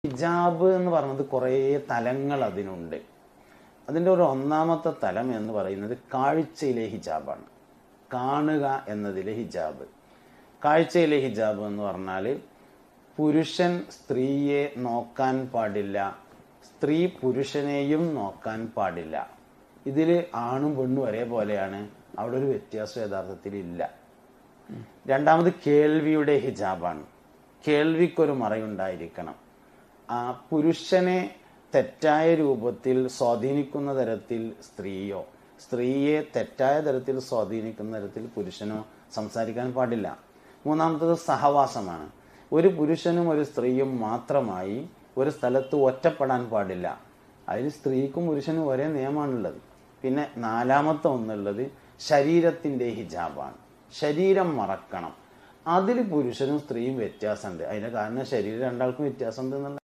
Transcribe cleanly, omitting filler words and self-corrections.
ഹിജാബ് എന്ന് പറയുന്നത് കുറേ തലങ്ങൾ അതിനുണ്ട്. അതിൻ്റെ ഒരു ഒന്നാമത്തെ തലം എന്ന് പറയുന്നത് കാഴ്ചയിലെ ഹിജാബാണ്. കാണുക എന്നതിലെ ഹിജാബ്. കാഴ്ചയിലെ ഹിജാബ് എന്ന് പറഞ്ഞാൽ പുരുഷൻ സ്ത്രീയെ നോക്കാൻ പാടില്ല, സ്ത്രീ പുരുഷനെയും നോക്കാൻ പാടില്ല. ഇതിൽ ആണും പെണ്ണും ഒരേപോലെയാണ്, അവിടെ ഒരു വ്യത്യാസം യഥാർത്ഥത്തിൽ ഇല്ല. രണ്ടാമത് കേൾവിയുടെ ഹിജാബാണ്. കേൾവിക്കൊരു മറയുണ്ടായിരിക്കണം. ആ പുരുഷനെ തെറ്റായ രൂപത്തിൽ സ്വാധീനിക്കുന്ന തരത്തിൽ സ്ത്രീയോ, സ്ത്രീയെ തെറ്റായ തരത്തിൽ സ്വാധീനിക്കുന്ന തരത്തിൽ പുരുഷനോ സംസാരിക്കാൻ പാടില്ല. മൂന്നാമത്തത് സഹവാസമാണ്. ഒരു പുരുഷനും ഒരു സ്ത്രീയും മാത്രമായി ഒരു സ്ഥലത്ത് ഒറ്റപ്പെടാൻ പാടില്ല. അതിൽ സ്ത്രീക്കും പുരുഷനും ഒരേ നിയമമാണുള്ളത്. പിന്നെ നാലാമത്തെ ഒന്നുള്ളത് ശരീരത്തിൻ്റെ ഹിജാബാണ്. ശരീരം മറക്കണം. അതിൽ പുരുഷനും സ്ത്രീയും വ്യത്യാസമുണ്ട്. അതിൻ്റെ കാരണം ശരീരം രണ്ടാൾക്കും വ്യത്യാസമുണ്ട് എന്നുള്ള